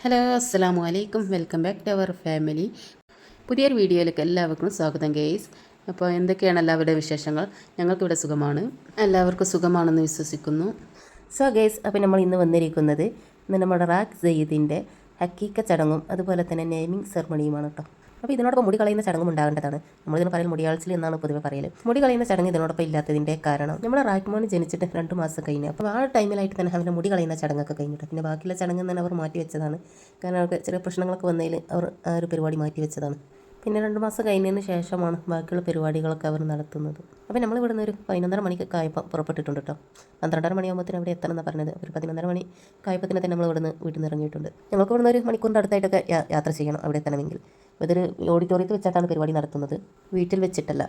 Hello അസ്സലാമു അലൈക്കും welcome back to our family. പുതിയൊരു വീഡിയോയിലേക്ക് എല്ലാവർക്കും സ്വാഗതം ഗെയ്സ്. അപ്പോൾ എന്തൊക്കെയാണ് എല്ലാവരുടെ വിശേഷങ്ങൾ? ഞങ്ങൾക്കിവിടെ സുഖമാണ്, എല്ലാവർക്കും സുഖമാണെന്ന് വിശ്വസിക്കുന്നു. സോ ഗൈസ്, അപ്പോൾ നമ്മൾ ഇന്ന് വന്നിരിക്കുന്നത് നമ്മുടെ റാഖ് സയ്യിദിൻ്റെ ഹക്കീക്ക ചടങ്ങും അതുപോലെ തന്നെ നെയിമിംഗ് സെറമണിയുമാണ് കേട്ടോ. അപ്പോൾ ഇതിനോടൊപ്പം മുടി കളയുന്ന ചടങ്ങും ഉണ്ടാകേണ്ടതാണ്. നമ്മളിതിന് പറയൽ മുടിയാഴ്ചയിൽ എന്നാണ് പൊതുവെ പറയൽ. മുടി കളയുന്ന ചടങ്ങ് ഇതിനോടൊപ്പം ഇല്ലാത്തതിൻ്റെ കാരണം നമ്മുടെ റാഖ്മോൻ ജനിച്ചിട്ട് 2 മാസം കഴിഞ്ഞു. അപ്പോൾ ആ ടൈമിലായിട്ട് തന്നെ അവരുടെ മുടി കളയുന്ന ചടങ്ങൊക്കെ കഴിഞ്ഞിട്ട് പിന്നെ ബാക്കിയുള്ള ചടങ്ങ് തന്നെ അവർ മാറ്റി വെച്ചതാണ്. കാരണം അവർക്ക് ചെറിയ പ്രശ്നങ്ങളൊക്കെ വന്നതിൽ അവർ ആ ഒരു പരിപാടി മാറ്റി വെച്ചതാണ്. പിന്നെ 2 മാസം കഴിഞ്ഞതിന് ശേഷമാണ് ബാക്കിയുള്ള പരിപാടികളൊക്കെ അവർ നടത്തുന്നത്. അപ്പോൾ നമ്മൾ ഇവിടുന്ന് ഒരു 11:30 മണിക്കൊക്കെ ആയപ്പോൾ പുറപ്പെട്ടിട്ടുണ്ട് കേട്ടോ. 12:30 മണിയാകുമ്പോഴത്തേന് അവിടെ എത്തണം എന്നാണ് പറഞ്ഞത്. ഒരു 11:30 മണി കായപ്പത്തിന് തന്നെ നമ്മൾ ഇവിടുന്ന് വീട്ടിൽ നിന്ന് ഇറങ്ങിയിട്ടുണ്ട്. ഞങ്ങൾക്ക് ഇവിടുന്ന് ഒരു മണിക്കൂറിൻ്റെ അടുത്തായിട്ടൊക്കെ യാത്ര ചെയ്യണം അവിടെ എത്തണമെങ്കിൽ. ഇതൊരു ഓഡിറ്റോറിയത്തിൽ വെച്ചിട്ടാണ് പരിപാടി നടത്തുന്നത്, വീട്ടിൽ വെച്ചിട്ടല്ല.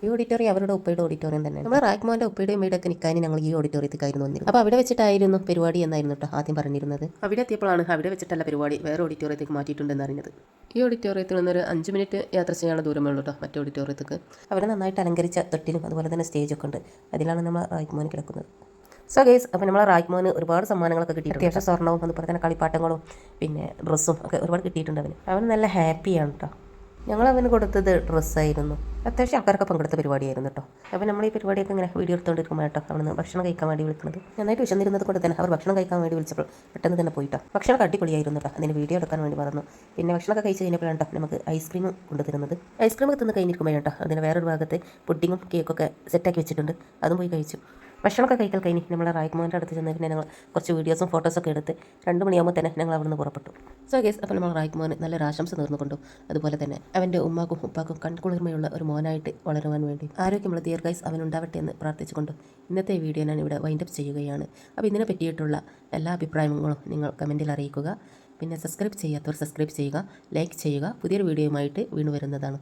ഈ ഓഡിറ്റോറിയം അവരുടെ ഉപ്പയുടെ ഓഡിറ്റോറിയം തന്നെ. നമ്മുടെ റാഖ്മോൻ്റെ ഉപ്പയുടെയും വീടൊക്കെ നിൽക്കാൻ ഞങ്ങൾ ഈ ഓഡിറ്റോറിയത്തിലായിരുന്നു വന്നിരുന്നത്. അപ്പോൾ അവിടെ വെച്ചിട്ടായിരുന്നു പരിപാടി എന്നായിരുന്നു കേട്ടോ ആദ്യം പറഞ്ഞിരുന്നത്. അവിടെ എത്തിയപ്പോഴാണ് അവിടെ വെച്ചിട്ടല്ല പരിപാടി വേറെ ഓഡിറ്റോറിയത്തേക്ക് മാറ്റിയിട്ടുണ്ടെന്ന് അറിഞ്ഞത്. ഈ ഓഡിറ്റോറിയത്തിൽ നിന്നൊരു 5 മിനിറ്റ് യാത്ര ചെയ്യാനുള്ള ദൂരമേ ഉള്ളൂ കേട്ടോ മറ്റേ ഓഡിറ്റോറിയത്തേക്ക്. അവിടെ നന്നായിട്ട് അലങ്കരിച്ച തൊട്ടിലും അതുപോലെ തന്നെ സ്റ്റേജൊക്കെ ഉണ്ട്. അതിലാണ് നമ്മൾ റാഖ്മോൻ കിടക്കുന്നത്. സോ ഗൈസ്, അപ്പോൾ നമ്മളെ റാഖ്മോന് ഒരുപാട് സമ്മാനങ്ങളൊക്കെ കിട്ടി. അത്യാവശ്യം സ്വർണ്ണവും അതുപോലെ തന്നെ കളിപ്പാട്ടങ്ങളും പിന്നെ ഡ്രസ്സും ഒക്കെ ഒരുപാട് കിട്ടിയിട്ടുണ്ട്. അവന് നല്ല ഹാപ്പിയാണ് കേട്ടോ. ഞങ്ങളവന് കൊടുത്തത് ഡ്രസ്സായിരുന്നു. അത്യാവശ്യം ആൾക്കാരൊക്കെ പങ്കെടുത്ത പരിപാടിയായിരുന്നു കേട്ടോ. അപ്പോൾ നമ്മൾ ഈ പരിപാടിയൊക്കെ ഇങ്ങനെ വീഡിയോ എടുത്തുകൊണ്ടിരിക്കുമ്പോൾ കേട്ടോ അവിടുന്ന് ഭക്ഷണം കഴിക്കാൻ വേണ്ടി വിളിക്കുന്നത്. നന്നായിട്ട് വിശന്നിരുന്നത് കൊണ്ട് തന്നെ അവർ ഭക്ഷണം കഴിക്കാൻ വേണ്ടി വിളിച്ചപ്പോൾ പെട്ടെന്ന് തന്നെ പോയിട്ടോ. ഭക്ഷണം അടിപൊളിയായിരുന്നു കേട്ടോ. അതിന് വീഡിയോ എടുക്കാൻ വേണ്ടി പറഞ്ഞു. പിന്നെ ഭക്ഷണമൊക്കെ കഴിച്ച് കഴിഞ്ഞപ്പോഴാണ് കേട്ടോ നമുക്ക് ഐസ്ക്രീം കൊണ്ടുതരുന്നത്. ഐസ്ക്രീം തിന്ന് കഴിഞ്ഞിരിക്കുമ്പോഴാണ് കേട്ടോ അതിന് വേറൊരു ഭാഗത്ത് പുഡിങ്ങും കേക്കൊക്കെ സെറ്റാക്കി വെച്ചിട്ടുണ്ട്. അതും പോയി കഴിച്ചു. ഭക്ഷണമൊക്കെ കഴിക്കൽ കഴിഞ്ഞ് നമ്മളെ റാഖ്മോൻ്റെ അടുത്ത് ചെന്ന് പിന്നെ ഞങ്ങൾ കുറച്ച് വീഡിയോസും ഫോട്ടോസൊക്കെ എടുത്ത് 2 മണിയാകുമ്പോൾ തന്നെ ഞങ്ങൾ അവിടുന്ന് പുറപ്പെട്ടു. സോ ഗൈസ്, അപ്പോൾ നമ്മൾ റാഖ്മോന് നല്ലൊരു ആശംസ നേർന്നുകൊണ്ടു. അതുപോലെ തന്നെ അവൻ്റെ ഉമ്മാക്കും ഉപ്പാക്കും കൺകുളിർമയുള്ള ഒരു മോനായിട്ട് വളരുവാൻ വേണ്ടി ആരോഗ്യമുള്ള ദീർഘായുസ് അവനുണ്ടാവട്ടെ എന്ന് പ്രാർത്ഥിച്ചുകൊണ്ട് ഇന്നത്തെ വീഡിയോ ഞാൻ ഇവിടെ വൈൻഡപ്പ് ചെയ്യുകയാണ്. അപ്പോൾ ഇതിനെ പറ്റിയിട്ടുള്ള എല്ലാ അഭിപ്രായങ്ങളും നിങ്ങൾ കമൻറ്റിൽ അറിയിക്കുക. പിന്നെ സബ്സ്ക്രൈബ് ചെയ്യാത്തവർ സബ്സ്ക്രൈബ് ചെയ്യുക, ലൈക്ക് ചെയ്യുക. പുതിയൊരു വീഡിയോയുമായിട്ട് വീണ്ടും വരുന്നതാണ്.